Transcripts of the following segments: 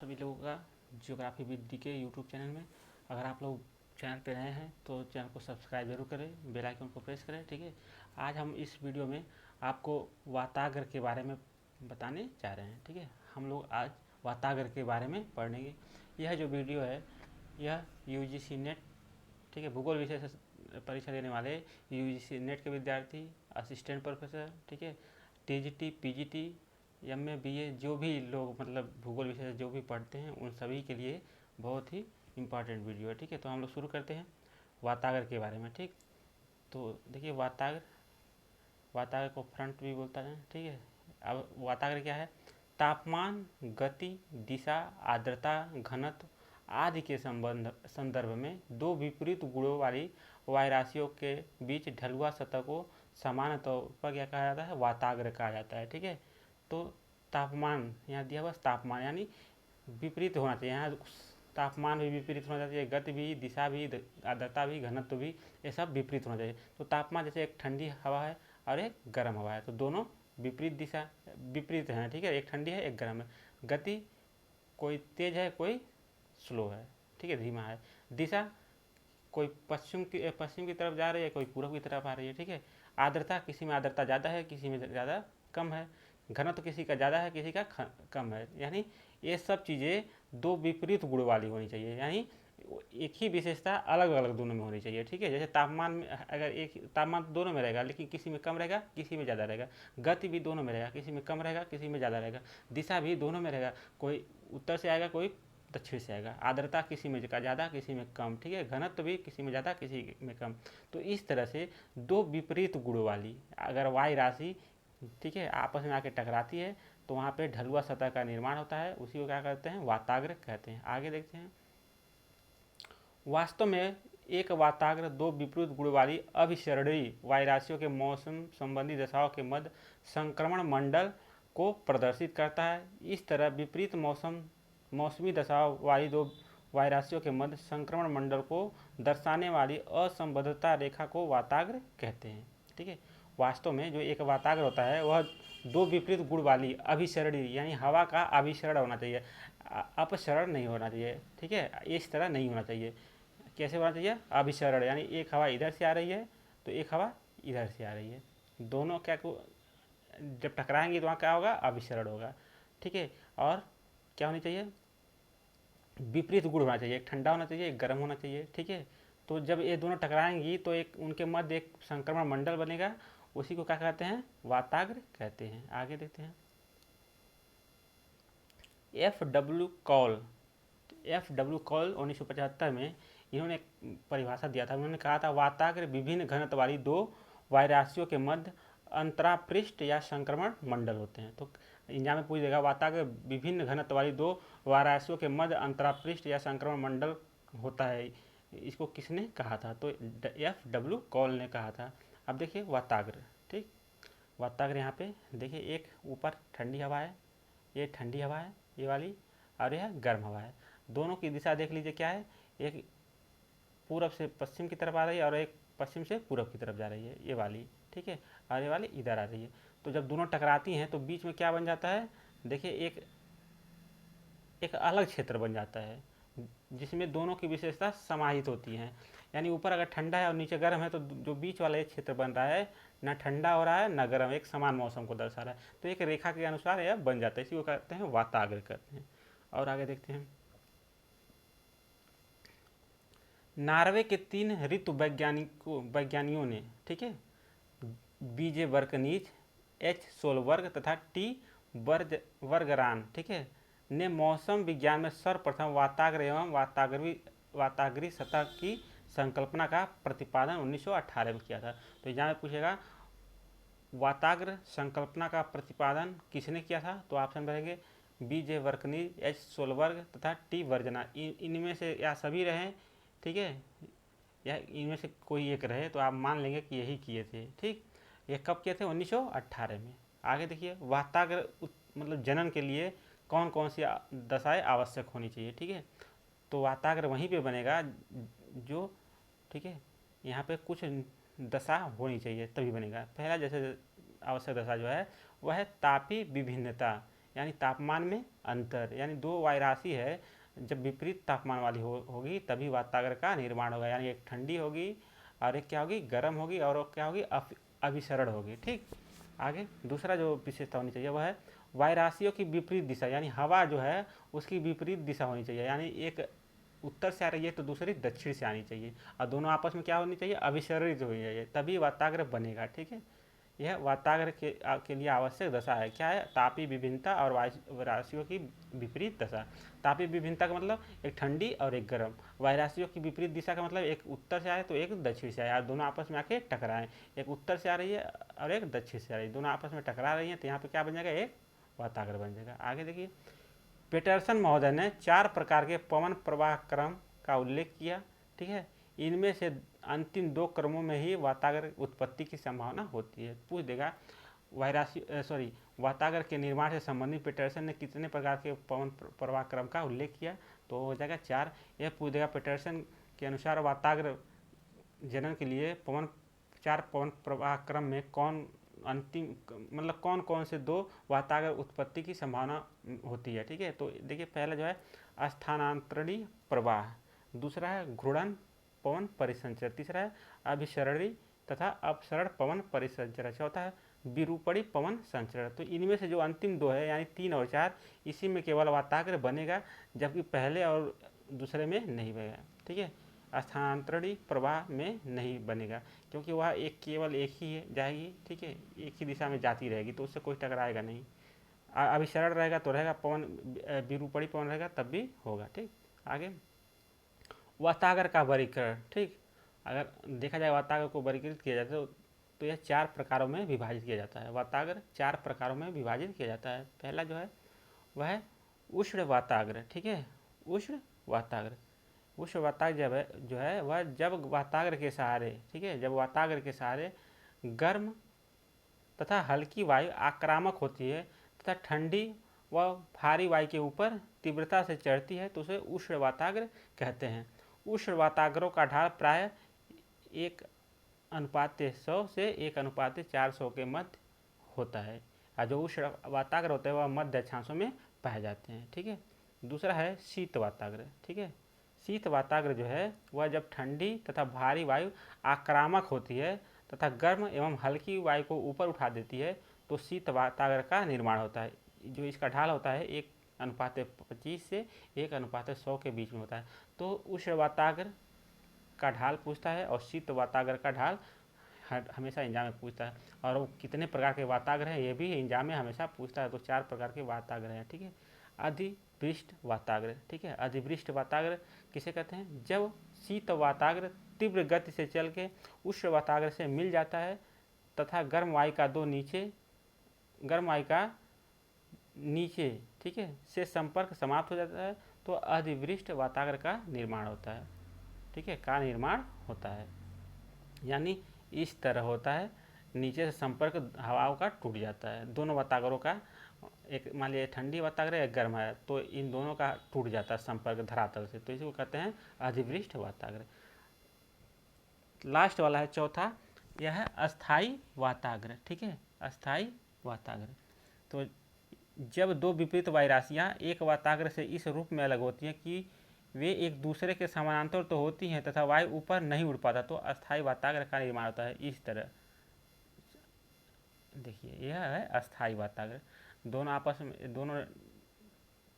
सभी लोगों का ज्योग्राफी विद डी के यूट्यूब चैनल में। अगर आप लोग चैनल पे नए हैं तो चैनल को सब्सक्राइब जरूर करें, बेल आइकन को प्रेस करें। ठीक है, आज हम इस वीडियो में आपको वाताग्र के बारे में बताने जा रहे हैं। ठीक है, हम लोग आज वाताग्र के बारे में पढ़ेंगे। यह जो वीडियो है यह यूजीसी नेट, ठीक है, भूगोल विषय से परीक्षा देने वाले यूजीसी नेट के विद्यार्थी, असिस्टेंट प्रोफेसर, ठीक है, टीजीटी, पीजीटी, एमए, बीए, जो भी लोग मतलब भूगोल विषय से जो भी पढ़ते हैं उन सभी के लिए बहुत ही इम्पॉर्टेंट वीडियो है। ठीक है, तो हम लोग शुरू करते हैं वाताग्र के बारे में। ठीक, तो देखिए वाताग्र को फ्रंट भी बोलता है। ठीक है, अब वाताग्र क्या है? तापमान, गति, दिशा, आर्द्रता, घनत्व आदि के संदर्भ में दो विपरीत गुणों वाली वायुराशियों के बीच ढलुआ सतह को सामान्य तौर पर क्या कहा जाता है? वाताग्र कहा जाता है। ठीक है, तो तापमान यहाँ दिया हुआ, तापमान यानी विपरीत होना चाहिए। यहाँ तापमान भी विपरीत होना चाहिए, गति भी, दिशा भी, आर्द्रता भी, घनत्व भी, ये सब विपरीत होना चाहिए। तो तापमान जैसे एक ठंडी हवा है और एक गर्म हवा है, तो दोनों विपरीत दिशा विपरीत हैं। ठीक है, एक ठंडी है एक गर्म है। गति कोई तेज है कोई स्लो है, ठीक है, धीमा है। दिशा कोई पश्चिम की तरफ जा रही है, कोई पूर्व की तरफ आ रही है। ठीक है, आर्द्रता किसी में आर्द्रता ज़्यादा है, किसी में ज़्यादा कम है। घनत्व किसी का ज़्यादा है, किसी का कम है। यानी ये सब चीज़ें दो विपरीत गुण वाली होनी चाहिए, यानी एक ही विशेषता अलग अलग दोनों में होनी चाहिए। ठीक है, जैसे तापमान में अगर एक तापमान दोनों में रहेगा लेकिन किसी में कम रहेगा किसी में ज़्यादा रहेगा। गति भी दोनों में रहेगा, किसी में कम रहेगा किसी में ज़्यादा रहेगा। दिशा भी दोनों में रहेगा, कोई उत्तर से आएगा कोई दक्षिण से आएगा। आर्द्रता किसी में ज़्यादा किसी में कम। ठीक है, घनत्व भी किसी में ज़्यादा किसी में कम। तो इस तरह से दो विपरीत गुण वाली अगर वायु राशि, ठीक है, आपस में आके टकराती है तो वहाँ पे ढलुआ सतह का निर्माण होता है, उसी को क्या कहते हैं? वाताग्र कहते हैं। आगे देखते हैं। वास्तव में एक वाताग्र दो विपरीत गुण वाली अभिसरणीय वायुराशियों के मौसम संबंधी दशाओं के मध्य संक्रमण मंडल को प्रदर्शित करता है। इस तरह विपरीत मौसमी दशाओं वाली दो वायुराशियों के मध्य संक्रमण मंडल को दर्शाने वाली असंबद्धता रेखा को वाताग्र कहते हैं। ठीक है, वास्तव में जो एक वाताग्र होता है वह दो विपरीत गुण वाली अभिसरणीय यानी हवा का अभिसरण होना चाहिए, अपसरण नहीं होना चाहिए। ठीक है, इस तरह नहीं होना चाहिए। कैसे होना चाहिए? अभिसरण, यानी एक हवा इधर से आ रही है तो एक हवा इधर से आ रही है, दोनों क्या को जब टकराएंगे तो वहाँ क्या होगा? अभिसरण होगा। ठीक है, और क्या होनी चाहिए? विपरीत गुण होना चाहिए, एक ठंडा होना चाहिए एक गर्म होना चाहिए। ठीक है, तो जब ये दोनों टकराएंगी तो एक उनके मध्य एक संक्रमण मंडल बनेगा, उसी को क्या कहते हैं? वाताग्र कहते हैं। आगे देखते हैं। एफ डब्ल्यू कॉल 1975 में इन्होंने एक परिभाषा दिया था। उन्होंने कहा था वाताग्र विभिन्न घनत्व वाली दो वायुराशियों के मध्य अंतरापृष्ठ या संक्रमण मंडल होते हैं। तो एग्जाम में पूछ देगा वाताग्र विभिन्न घनत्व वाली दो वायुराशियों के मध्य अंतरापृष्ठ या संक्रमण मंडल होता है, इसको किसने कहा था? तो एफ डब्ल्यू कॉल ने कहा था। अब देखिए वाताग्र, ठीक, वाताग्र यहाँ पे देखिए एक ऊपर ठंडी हवा है, ये ठंडी हवा है ये वाली, और यह गर्म हवा है। दोनों की दिशा देख लीजिए क्या है? एक पूरब से पश्चिम की तरफ आ रही है और एक पश्चिम से पूरब की तरफ जा रही है, ये वाली। ठीक है, और ये वाली इधर आ रही है। तो जब दोनों टकराती हैं तो बीच में क्या बन जाता है? देखिए एक अलग क्षेत्र बन जाता है जिसमें दोनों की विशेषता समाहित होती हैं। यानी ऊपर अगर ठंडा है और नीचे गर्म है तो जो बीच वाला एक क्षेत्र बन रहा है ना ठंडा हो रहा है ना गर्म, एक समान मौसम को दर्शा रहा है। तो एक रेखा के अनुसार यह बन जाता है, इसी को कहते हैं वाताग्र कहते हैं। और आगे देखते हैं। नॉर्वे के 3 ऋतु वैज्ञानियों ने, ठीक है, बीजे वर्कनीज, एच सोलबर्ग तथा टी वर्गरान, ठीक है, ने मौसम विज्ञान में सर्वप्रथम वाताग्र एवं वाताग्री सतह की संकल्पना का प्रतिपादन 1918 में किया था। तो यहाँ में पूछेगा वाताग्र संकल्पना का प्रतिपादन किसने किया था? तो ऑप्शन रहेंगे बीजे वर्कनीज, एच सोलबर्ग तथा टी वर्जना। इनमें से या सभी रहे, ठीक है, या इनमें से कोई एक रहे तो आप मान लेंगे कि यही किए थे। ठीक, ये कब किए थे? 1918 में। आगे देखिए वाताग्र मतलब जनन के लिए कौन कौन सी दशाएं आवश्यक होनी चाहिए। ठीक है, तो वाताग्र वहीं पे बनेगा जो, ठीक है, यहाँ पे कुछ दशा होनी चाहिए तभी बनेगा। पहला जैसे आवश्यक दशा जो है वह है तापी विभिन्नता, यानी तापमान में अंतर, यानी दो वायु राशि है जब विपरीत तापमान वाली होगी तभी वातागर का निर्माण होगा। यानी एक ठंडी होगी और एक क्या होगी, गर्म होगी, और क्या होगी, अभिसरण होगी। ठीक, आगे दूसरा जो विशेषता होनी चाहिए वह है वायु राशियों की विपरीत दिशा, यानी हवा जो है उसकी विपरीत दिशा होनी चाहिए। यानी एक उत्तर से आ रही है तो दूसरी दक्षिण से आनी चाहिए, और दोनों आपस में क्या होनी चाहिए, अभिसरित होनी चाहिए, तभी वाताग्र बनेगा। ठीक है, यह वाताग्र के लिए आवश्यक दशा है। क्या है, तापीय विभिन्नता और वायु राशियों की विपरीत दशा। तापीय विभिन्नता का मतलब एक ठंडी और एक गर्म, वायु राशियों की विपरीत दिशा का मतलब एक उत्तर से आए तो एक दक्षिण से आए, और दोनों आपस में आके टकराएं। एक उत्तर से आ रही है और एक दक्षिण से आ रही है, दोनों आपस में टकरा रही हैं, तो यहाँ पे क्या बन जाएगा, एक वाताग्र बन जाएगा। आगे देखिए, पेटरसन महोदय ने 4 प्रकार के पवन प्रवाह क्रम का उल्लेख किया। ठीक है, इनमें से अंतिम 2 क्रमों में ही वातागर उत्पत्ति की संभावना होती है। पूछ देगा वातागर के निर्माण से संबंधित पेटरसन ने कितने प्रकार के पवन प्रवाह क्रम का उल्लेख किया, तो हो जाएगा 4। यह पूछ देगा पेटरसन के अनुसार वातागर जनन के लिए 4 पवन प्रवाह क्रम में कौन अंतिम, मतलब कौन कौन से 2 वातागर उत्पत्ति की संभावना होती है। ठीक है, तो देखिए पहला जो है स्थानांतरणीय प्रवाह, दूसरा है घूर्णन पवन परिसंचरण, तीसरा है अभिसरणी तथा अपसरण पवन परिसंचरण, चौथा है विरूपणी पवन संचरण। तो इनमें से जो अंतिम 2 है यानी 3 और 4, इसी में केवल वातागर बनेगा, जबकि पहले और दूसरे में नहीं बनेगा। ठीक है, स्थानांतरणीय प्रवाह में नहीं बनेगा, क्योंकि वह केवल एक ही जाएगी। ठीक है, एक ही दिशा में जाती रहेगी, तो उससे कोई टकराएगा नहीं। अभिसरण रहेगा तो रहेगा, पवन विरूपणी पवन रहेगा तब भी होगा। ठीक, आगे वातागर का वर्गीकरण। ठीक, अगर देखा जाए वातागर को वर्गीकृत किया जाता है तो यह 4 प्रकारों में विभाजित किया जाता है। वातागर 4 प्रकारों में विभाजित किया जाता है। पहला जो है वह है उष्ण वाताग्र। ठीक है, उष्ण वाताग्र, उष्ण वाताग्र जो है वह जब वाताग्र के सहारे, ठीक है, जब वाताग्र के सहारे गर्म तथा हल्की वायु आक्रामक होती है तथा ठंडी व भारी वायु के ऊपर तीव्रता से चढ़ती है, तो उसे उष्ण वाताग्र कहते हैं। उष्ण वाताग्रों का ढाल प्राय 1:100 से 1:400 के मध्य होता है, और जो उष्ण वाताग्र होते हैं वह मध्य अक्षांशों में पाए जाते हैं। ठीक है, दूसरा है शीत वाताग्र। ठीक है, शीत वाताग्र जो है वह जब ठंडी तथा भारी वायु आक्रामक होती है तथा गर्म एवं हल्की वायु को ऊपर उठा देती है, तो शीत वाताग्र का निर्माण होता है। जो इसका ढाल होता है 1:25 से 1:100 के बीच में होता है। तो उष्ण वाताग्र का ढाल पूछता है और शीत वाताग्र का ढाल हमेशा एग्जाम में पूछता है, और वो कितने प्रकार के वाताग्र हैं ये भी एग्जाम में हमेशा पूछता है। तो 4 प्रकार के वाताग्र हैं। ठीक है, अधिवृष्ट वाताग्र। ठीक है, अधिवृष्ट वाताग्र किसे कहते हैं, जब शीत वाताग्र तीव्र गति से चल के उष्ण वाताग्र से मिल जाता है तथा गर्म वायु का नीचे, ठीक है, से संपर्क समाप्त हो जाता है, तो अधिवृष्ट वाताग्र का निर्माण होता है। ठीक है, का निर्माण होता है, यानी इस तरह होता है, नीचे से संपर्क हवाओं का टूट जाता है। दोनों वाताग्रों का, एक मान लिया ठंडी वाताग्र है, एक गर्म है, तो इन दोनों का टूट जाता है संपर्क धरातल से, तो इसको कहते हैं अधिवृष्ट वाताग्र। लास्ट वाला है चौथा, यह है अस्थाई वाताग्र। ठीक है, अस्थाई वाताग्र, तो जब 2 विपरीत वायु राशियाँ एक वाताग्र से इस रूप में अलग होती हैं कि वे एक दूसरे के समानांतर तो होती हैं तथा वायु ऊपर नहीं उड़ पाता, तो अस्थाई वाताग्र का निर्माण होता है। इस तरह देखिए, यह है अस्थाई वाताग्र। दोनों आपस में, दोनों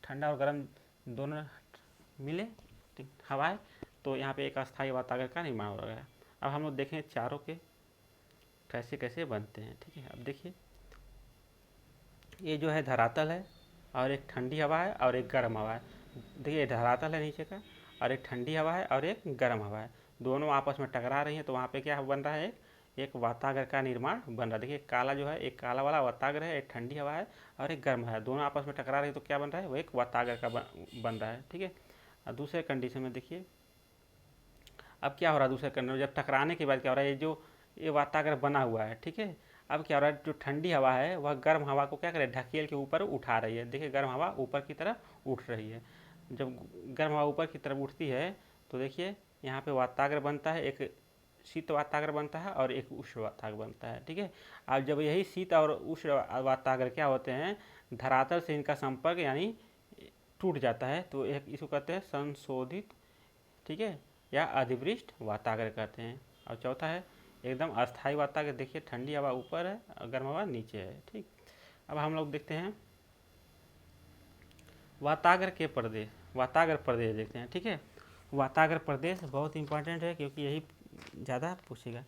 ठंडा और गर्म दोनों मिले, ठीक, हवाएं, तो यहाँ पे एक अस्थाई वाताग्र का निर्माण हो रहा है। अब हम लोग देखें चारों के कैसे कैसे बनते हैं। ठीक है, अब देखिए, ये जो है धरातल है और एक ठंडी हवा है और एक गर्म हवा है। देखिए धरातल है नीचे का, और एक ठंडी हवा है और एक गर्म हवा है, दोनों आपस में टकरा रही हैं, तो वहाँ पे क्या बन रहा है, एक वाताग्र का निर्माण बन रहा है। देखिए काला जो है, एक काला वाला वाताग्र है, एक ठंडी हवा है और एक गर्म है, दोनों आपस में टकरा रही है, तो क्या बन रहा है, वो एक वाताग्र का बन रहा है। ठीक है, और दूसरे कंडीशन में देखिए अब क्या हो रहा है, दूसरे कंडीशन में जब टकराने के बाद क्या हो रहा है, ये वाताग्र बना हुआ है। ठीक है, अब क्या हो रहा है, जो ठंडी हवा है वह गर्म हवा को क्या करे, ढकेल के ऊपर उठा रही है। देखिए गर्म हवा ऊपर की तरफ उठ रही है। जब गर्म हवा ऊपर की तरफ उठती है तो देखिए यहाँ पे वाताग्र बनता है, एक शीत वातागर बनता है और एक उष्ण वातागर बनता है। ठीक है, अब जब यही शीत और उष्ण वातागर क्या होते हैं, धरातल से इनका संपर्क यानी टूट जाता है, तो एक इसको कहते हैं संशोधित, ठीक है, या अधिवृष्ट वातागर कहते हैं। और चौथा है एकदम अस्थायी वातागर। देखिए ठंडी हवा ऊपर है और गर्म हवा नीचे है। ठीक, अब हम लोग देखते हैं वातागर के प्रदेश, वातागर प्रदेश देखते हैं। ठीक है, वातागर प्रदेश बहुत इंपॉर्टेंट है क्योंकि यही ज़्यादा पूछेगा।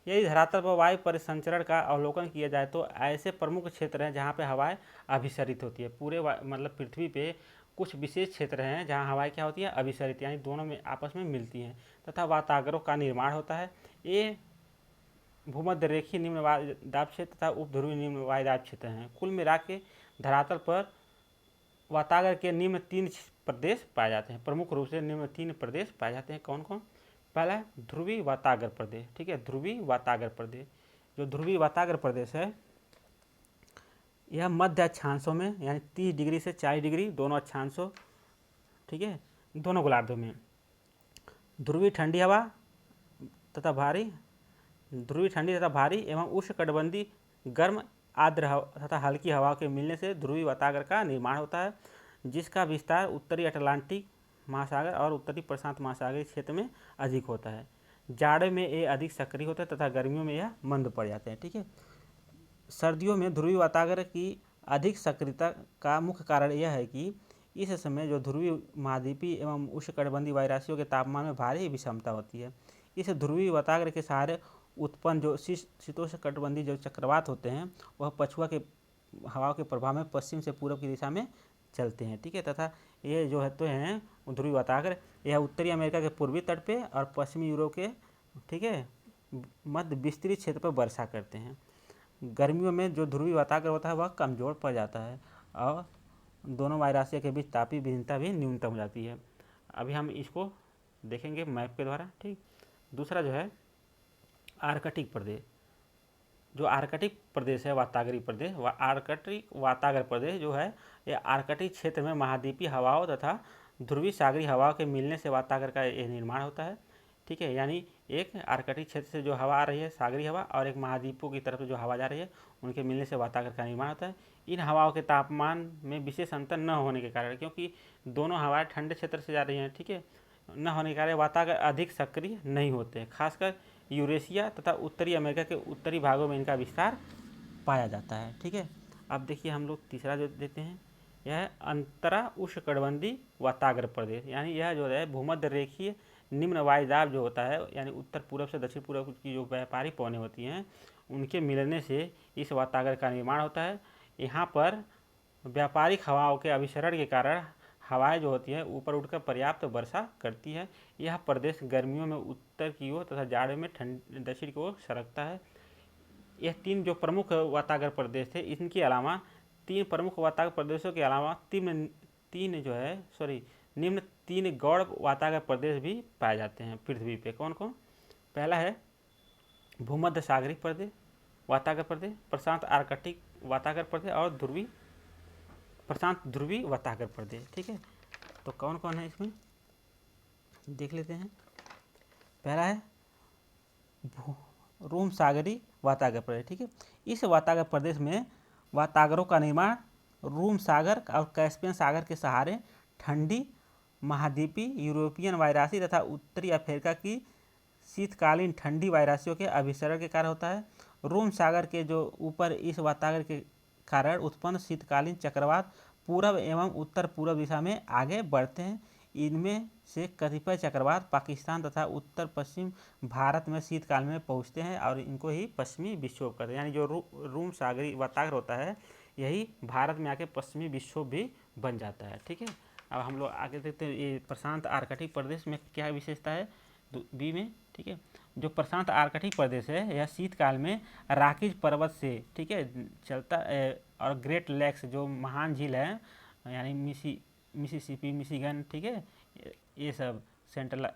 यदि धरातल पर वायु परिसंचरण का अवलोकन किया जाए तो ऐसे प्रमुख क्षेत्र हैं जहाँ पे हवाएं अभिसरित होती है। पूरे मतलब पृथ्वी पे कुछ विशेष क्षेत्र हैं जहाँ हवाएं क्या होती है, अभिसरित, यानी दोनों में आपस में मिलती हैं तथा वातागरों का निर्माण होता है। ये भूमध्य रेखीय निम्न वायुदाब क्षेत्र तथा उपध्रुवीय निम्न वायुदाब क्षेत्र हैं। कुल मिला के धरातल पर वातागर के निम्न 3 प्रदेश पाए जाते हैं, प्रमुख रूप से निम्न 3 प्रदेश पाए जाते हैं। कौन कौन? पहला है ध्रुवीय वातागर प्रदेश। ठीक है, ध्रुवीय वातागर प्रदेश, जो ध्रुवीय वातागर प्रदेश है यह मध्य अक्षांशों में यानी 30 डिग्री से 40 डिग्री दोनों अक्षांशों, ठीक है, दोनों गोलार्धों में ध्रुवीय ठंडी हवा तथा भारी, ध्रुवीय ठंडी तथा भारी एवं उष्णकटिबंधीय गर्म आर्द्र तथा हल्की हवा के मिलने से ध्रुवीय वातागर का निर्माण होता है, जिसका विस्तार उत्तरी अटलांटिक महासागर और उत्तरी प्रशांत महासागरीय क्षेत्र में अधिक होता है। जाड़े में ये अधिक सक्रिय होता है तथा गर्मियों में यह मंद पड़ जाते हैं। ठीक है, सर्दियों में ध्रुवीय वातागर की अधिक सक्रियता का मुख्य कारण यह है कि इस समय जो ध्रुवीय महाद्वीपीय एवं उष्णकटिबंधीय वायुराशियों के तापमान में भारी विषमता होती है। इस ध्रुवीय वातागर के सहारे उत्पन्न जो शीतोष्णकटिबंधीय जो चक्रवात होते हैं वह पछुआ के हवाओं के प्रभाव में पश्चिम से पूर्व की दिशा में चलते हैं। ठीक है, तथा ये जो होते हैं ध्रुवीय वातागर यह उत्तरी अमेरिका के पूर्वी तट पे और पश्चिमी यूरोप के, ठीक है, मध्य विस्तृत क्षेत्र पर वर्षा करते हैं। गर्मियों में जो ध्रुवीय वातागर होता है वह कमजोर पड़ जाता है और दोनों वायुराशियों के बीच तापीय भिन्नता भी न्यूनतम हो जाती है। अभी हम इसको देखेंगे मैप के द्वारा। ठीक, दूसरा जो है आर्कटिक प्रदेश, जो आर्कटिक प्रदेश है वातागरी प्रदेश, वह आर्कटिक वातागर प्रदेश जो है यह आर्कटिक क्षेत्र में महाद्वीपीय हवाओं तथा ध्रुवीय सागरीय हवाओं के मिलने से वातागर का यह निर्माण होता है। ठीक है, यानी एक आर्कटिक क्षेत्र से जो हवा आ रही है सागरीय हवा और एक महाद्वीपों की तरफ से जो हवा जा रही है उनके मिलने से वातागर का निर्माण होता है। इन हवाओं के तापमान में विशेष अंतर न होने के कारण, क्योंकि दोनों हवाएं ठंडे क्षेत्र से जा रही हैं, ठीक है, न होने के कारण वातागर अधिक सक्रिय नहीं होते हैं। खासकर यूरेशिया तथा उत्तरी अमेरिका के उत्तरी भागों में इनका विस्तार पाया जाता है। ठीक है, अब देखिए हम लोग तीसरा जो देते हैं यह है अंतरा उष्णकटिबंधीय वातागर प्रदेश, यानी यह जो है भूमध्य रेखीय निम्न वायुदाब जो होता है, यानी उत्तर पूर्व से दक्षिण पूर्व की जो व्यापारिक पवनें होती हैं उनके मिलने से इस वातागर का निर्माण होता है। यहाँ पर व्यापारिक हवाओं के अभिसरण के कारण हवाएं जो होती हैं ऊपर उठकर पर्याप्त वर्षा करती है। यह प्रदेश गर्मियों में उत्तर की ओर तथा जाड़े में दक्षिण की ओर सरकता है। यह 3 जो प्रमुख वातागर प्रदेश थे, इनके अलावा 3 प्रमुख वातागर प्रदेशों के अलावा निम्न 3 गौड़ वातागर प्रदेश भी पाए जाते हैं पृथ्वी पे। कौन कौन? पहला है भूमध्य सागरीय प्रदेश वातागर प्रदेश, प्रशांत आर्कटिक वातागर प्रदेश और प्रशांत ध्रुवीय वातागर प्रदेश। ठीक है, तो कौन कौन है इसमें देख लेते हैं। पहला है रोम सागरी वातागर प्रदेश। ठीक है, इस वातागर प्रदेश में वातागरों का निर्माण रोम सागर और कैस्पियन सागर के सहारे ठंडी महाद्वीपीय यूरोपियन वायुराशि तथा उत्तरी अफ्रीका की शीतकालीन ठंडी वायुराशियों के अभिसरण के कारण होता है। रोम सागर के जो ऊपर इस वातागर के कारण उत्पन्न शीतकालीन चक्रवात पूर्व एवं उत्तर पूर्व दिशा में आगे बढ़ते हैं। इनमें से कतिपय चक्रवात पाकिस्तान तथा उत्तर पश्चिम भारत में शीतकाल में पहुंचते हैं और इनको ही पश्चिमी विक्षोभ करते हैं। यानी जो रोम सागरी वातागर होता है यही भारत में आके पश्चिमी विक्षोभ भी बन जाता है। ठीक है, अब हम लोग आगे देखते हैं ये प्रशांत आर्कटिक प्रदेश में क्या विशेषता है बी में। ठीक है, जो प्रशांत आर्कटिक प्रदेश है यह शीतकाल में राकीज पर्वत से, ठीक है, चलता और ग्रेट लेक्स जो महान झील है यानी मिसिसिपी, मिशिगन, ठीक है, ये सब सेंट्रल,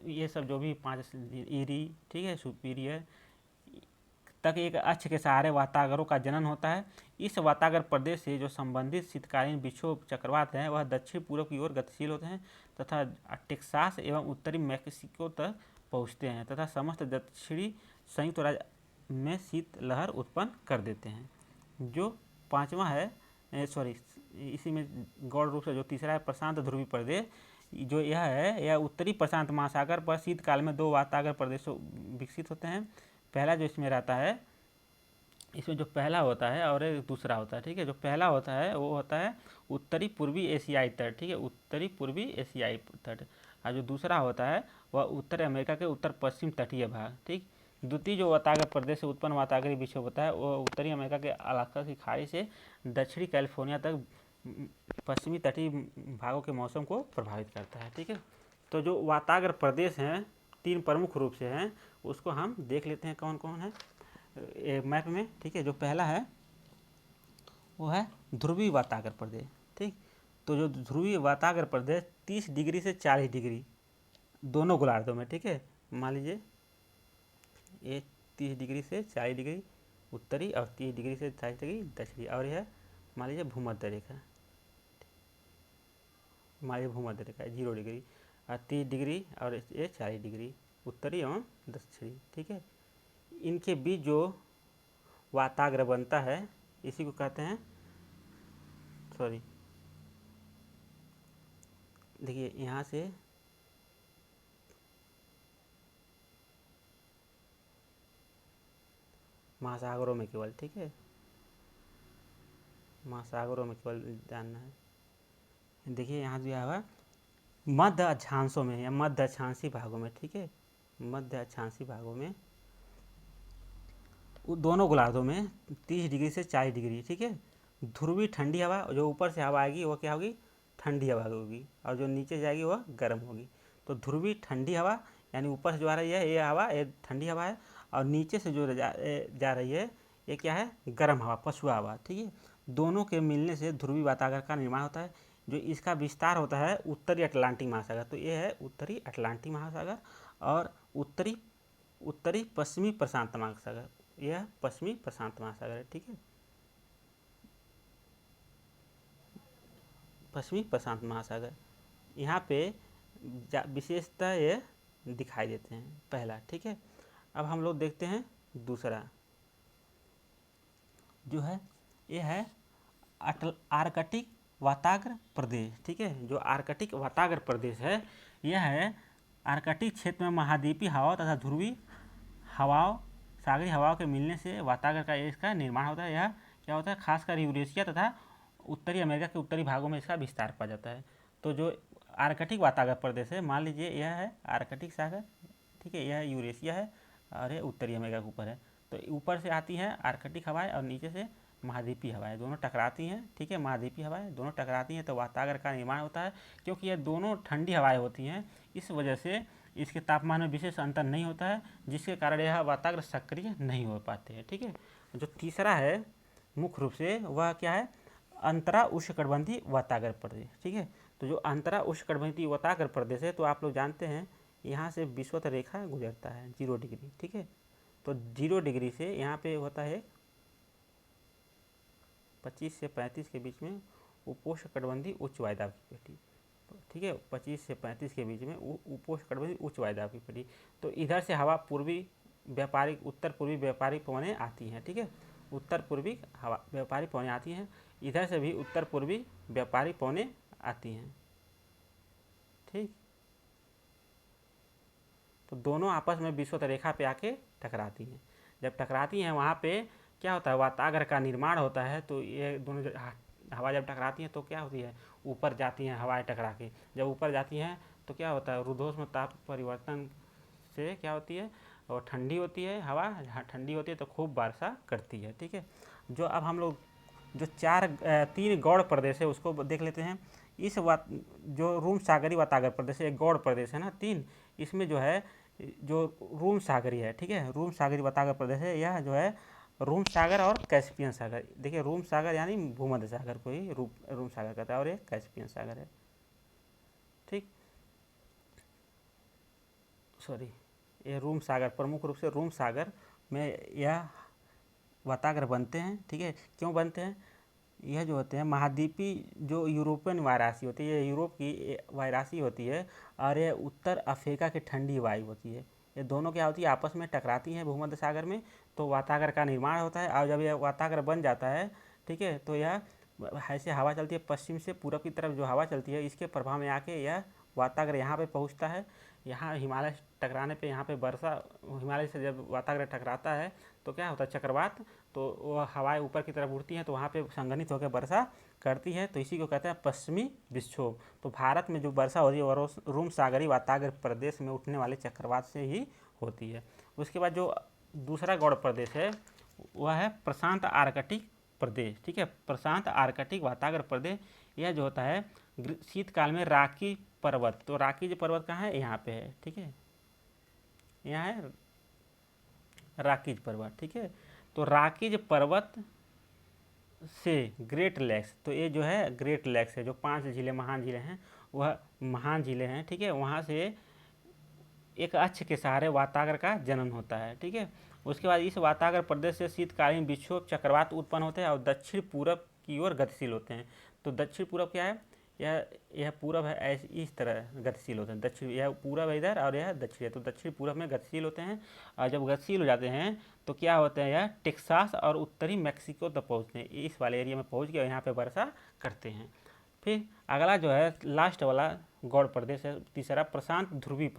ये सब जो भी 5 ईरी, ठीक है, सुपीरियर तक एक अक्ष के सहारे वातागरों का जनन होता है। इस वातागर प्रदेश से जो संबंधित शीतकालीन विक्षोभ चक्रवात हैं वह दक्षिण पूर्व की ओर गतिशील होते हैं तथा टेक्सास एवं उत्तरी मैक्सिको तक पहुँचते हैं तथा समस्त दक्षिणी संयुक्त राज्य में शीत लहर उत्पन्न कर देते हैं। जो पाँचवा है इसी में गौण रूप से जो तीसरा है प्रशांत ध्रुवीय प्रदेश, जो यह है यह उत्तरी प्रशांत महासागर पर शीतकाल में 2 वातागर प्रदेशों विकसित होते हैं। पहला जो इसमें रहता है, इसमें जो पहला होता है और एक दूसरा होता है, ठीक है। जो पहला होता है वो होता है उत्तरी पूर्वी एशियाई तट, ठीक है, उत्तरी पूर्वी एशियाई तट। और जो दूसरा होता है वह उत्तर अमेरिका के उत्तर पश्चिम तटीय भाग, ठीक। द्वितीय जो वातागर प्रदेश से उत्पन्न वातागरी विक्षोभ होता है वह उत्तरी अमेरिका के अलास्का की खाड़ी से दक्षिणी कैलिफोर्निया तक पश्चिमी तटीय भागों के मौसम को प्रभावित करता है, ठीक है। तो जो वातागर प्रदेश हैं 3 प्रमुख रूप से हैं, उसको हम देख लेते हैं कौन कौन है मैप में, ठीक है। जो पहला है वो है ध्रुवीय वातागर प्रदेश, ठीक। तो जो ध्रुवीय वातागर प्रदेश 30 डिग्री से 40 डिग्री दोनों गोलार्धों में, ठीक है। मान लीजिए ये 30 डिग्री से 40 डिग्री उत्तरी और 30 डिग्री से 40 डिग्री दक्षिणी, और यह मान लीजिए भूमध्य रेखा, मान लीजिए भूमध्य रेखा 0 डिग्री और 30 डिग्री और ये 40 डिग्री उत्तरी एवं दक्षिणी, ठीक है। इनके बीच जो वाताग्र बनता है इसी को कहते हैं, देखिए यहाँ से महासागरों में केवल, ठीक है, महासागरों में केवल जानना है। देखिए यहाँ दिया हुआ मध्य अक्षांशों में या मध्य अक्षांशी भागों में, ठीक है, मध्य अक्षांशी भागों में दोनों गोलार्धों में 30 डिग्री से 40 डिग्री, ठीक है। ध्रुवीय ठंडी हवा, जो ऊपर से हवा आएगी वो क्या होगी, ठंडी हवा होगी, और जो नीचे जाएगी वह गर्म होगी। तो ध्रुवीय ठंडी हवा यानी ऊपर से जो आ रही है ये हवा, ये ठंडी हवा है, और नीचे से जो जा रही है ये क्या है, गर्म हवा, पछुआ हवा, ठीक है। दोनों के मिलने से ध्रुवीय वातागर का निर्माण होता है। जो इसका विस्तार होता है उत्तरी अटलांटिक महासागर, तो ये है उत्तरी अटलांटिक महासागर, और उत्तरी पश्चिमी प्रशांत महासागर, यह पश्चिमी प्रशांत महासागर है, ठीक है, पश्चिमी प्रशांत महासागर। यहाँ पे विशेषतः ये दिखाई देते हैं, पहला, ठीक है। अब हम लोग देखते हैं दूसरा जो है, ये है आर्कटिक वाताग्र प्रदेश, ठीक है। जो आर्कटिक वाताग्र प्रदेश है यह है आर्कटिक क्षेत्र में महाद्वीपीय हवाओं तथा ध्रुवीय हवाओं, सागरी हवाओं के मिलने से वातागर का इसका निर्माण होता है। यह क्या होता है, खासकर यूरेशिया तथा उत्तरी अमेरिका के उत्तरी भागों में इसका विस्तार पाया जाता है। तो जो आर्कटिक वातागर प्रदेश है, मान लीजिए यह है आर्कटिक सागर, ठीक है, यह यूरेशिया है और यह उत्तरी अमेरिका के ऊपर है। तो ऊपर से आती हैं आर्कटिक हवाएं और नीचे से महाद्वीपीय हवाएं, दोनों टकराती हैं, ठीक है, महाद्वीपीय हवाएं दोनों टकराती हैं तो वातागर का निर्माण होता है। क्योंकि ये दोनों ठंडी हवाएं होती हैं, इस वजह से इसके तापमान में विशेष अंतर नहीं होता है, जिसके कारण यह वातागर सक्रिय नहीं हो पाते हैं, ठीक है। जो तीसरा है मुख्य रूप से वह क्या है, अंतरा उष्णकटिबंधीय वातागर प्रदेश, ठीक है। तो जो अंतरा उष्णकटिबंधीय वातागर प्रदेश है, तो आप लोग जानते हैं यहाँ से विषुवत रेखा गुजरता है 0 डिग्री, ठीक है। तो 0 डिग्री से यहाँ पे होता है 25 से 35 के बीच में उपोष्णकटिबंधीय उच्च वायुदाब की पेटी, ठीक है, 25 से 35 के बीच में उपोष्णकटिबंधीय उच्च वायुदाब की पेटी। तो इधर से हवा उत्तर पूर्वी व्यापारिक पवनें आती हैं, ठीक है, उत्तर पूर्वी हवा व्यापारिक पवनें आती हैं, इधर से भी उत्तर पूर्वी व्यापारिक पवनें आती हैं, ठीक। तो दोनों आपस में विषुवत रेखा पे आके टकराती हैं। जब टकराती हैं वहाँ पे क्या होता है, वातागर का निर्माण होता है। तो ये दोनों हवा जब टकराती हैं तो क्या होती है, ऊपर जाती हैं हवाएं टकरा के। जब ऊपर जाती हैं तो क्या होता है, रुद्धोष्म ताप परिवर्तन से क्या होती है, और ठंडी होती है हवा, ठंडी होती है तो खूब वर्षा करती है, ठीक है। जो अब हम लोग जो 3 गौड़ प्रदेश है उसको देख लेते हैं। जो रूम सागरी वातागर प्रदेश है, एक गौड़ प्रदेश है ना 3, इसमें जो है जो रूम सागरी है, ठीक है, रूम सागरी वातागर प्रदेश है, यह जो है रूम सागर और कैस्पियन सागर। देखिए रूम सागर यानी भूमध्य सागर को ही रूम सागर कहता है, और ये कैस्पियन सागर है, ठीक, ये रूम सागर, प्रमुख रूप से रूम सागर में यह वातागर बनते हैं, ठीक है। क्यों बनते हैं, यह जो होते हैं महाद्वीपीय जो यूरोपियन वायरासी होती है, ये यूरोप की वायरासी होती है, और यह उत्तर अफ्रीका की ठंडी वायु होती है। ये दोनों क्या होती है, आपस में टकराती हैं भूमध्य सागर में, तो वातागर का निर्माण होता है। और जब यह वातागर बन जाता है, ठीक है, तो यह ऐसे हवा चलती है पश्चिम से पूरब की तरफ, जो हवा चलती है इसके प्रभाव में आके यह वातागर यहाँ पे पहुँचता है। यहाँ हिमालय से टकराने पे यहाँ पे वर्षा, हिमालय से जब वातागर टकराता है तो क्या होता है, चक्रवात, तो वह हवाएं ऊपर की तरफ उड़ती हैं, तो वहाँ पे संघनित होकर वर्षा करती है, तो इसी को कहते हैं पश्चिमी विक्षोभ। तो भारत में जो वर्षा होती है वो रोम सागरी वातागर प्रदेश में उठने वाले चक्रवात से ही होती है। उसके बाद जो दूसरा गौड़ प्रदेश है वह है प्रशांत आर्कटिक प्रदेश, ठीक है, प्रशांत आर्कटिक वातागर प्रदेश। यह जो होता है शीतकाल में राकी पर्वत, तो राकी जो पर्वत कहाँ है, यहाँ पे है, ठीक है, यहाँ है राकीज पर्वत, ठीक है। तो राकीज पर्वत से ग्रेट लेक्स, तो ये जो है ग्रेट लेक्स है, जो 5 जिले महान जिले हैं वह महान जिले हैं, ठीक है, वहाँ से एक अक्ष के सहारे वातागर का जन्म होता है, ठीक है। उसके बाद इस वातागर प्रदेश से शीतकालीन विक्षोभ चक्रवात उत्पन्न होते हैं और दक्षिण पूरब की ओर गतिशील होते हैं। तो दक्षिण पूरब क्या है, यह पूरब है, ऐसे इस तरह गतिशील होते हैं। दक्षिण, यह पूरब है इधर और यह दक्षिण है, तो दक्षिण पूरब में गतिशील होते हैं। और जब गतिशील हो जाते हैं तो क्या होता है, यह टेक्सास और उत्तरी मैक्सिको तक पहुँचते हैं, इस वाले एरिया में पहुँच गए, यहाँ पर वर्षा करते हैं। फिर अगला जो है लास्ट वाला गौड़ प्रदेश है तीसरा, प्रशांत ध्रुवीय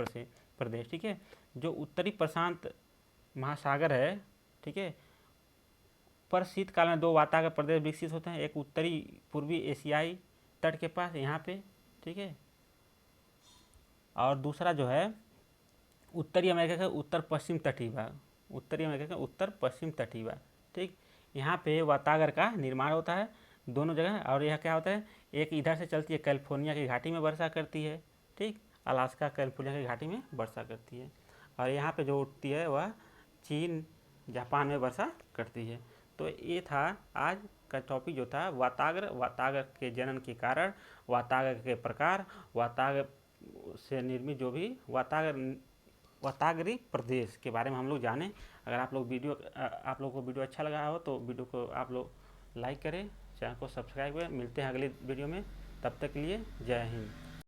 प्रदेश, ठीक है, जो उत्तरी प्रशांत महासागर है, ठीक है, पर शीतकाल में 2 वातागर प्रदेश विकसित होते हैं, एक उत्तरी पूर्वी एशियाई तट के पास यहाँ पे, ठीक है, और दूसरा जो है उत्तरी अमेरिका का उत्तर पश्चिम तटीय भाग, उत्तरी अमेरिका का उत्तर पश्चिम तटीय भाग, ठीक, यहाँ पे वातागर का निर्माण होता है दोनों जगह। और यह क्या होता है, एक इधर से चलती है कैलिफोर्निया की घाटी में वर्षा करती है, ठीक, अलास्का कैलिफोर्निया की घाटी में वर्षा करती है, और यहाँ पे जो उठती है वह चीन जापान में वर्षा करती है। तो ये था आज का टॉपिक जो था वातागर के जनन के कारण, वातागर के प्रकार, वातागर से निर्मित जो भी वातागरी प्रदेश के बारे में हम लोग जाने। अगर आप लोग को वीडियो अच्छा लगा हो तो वीडियो को आप लोग लाइक करें, चैनल को सब्सक्राइब करें। मिलते हैं अगली वीडियो में, तब तक के लिए जय हिंद।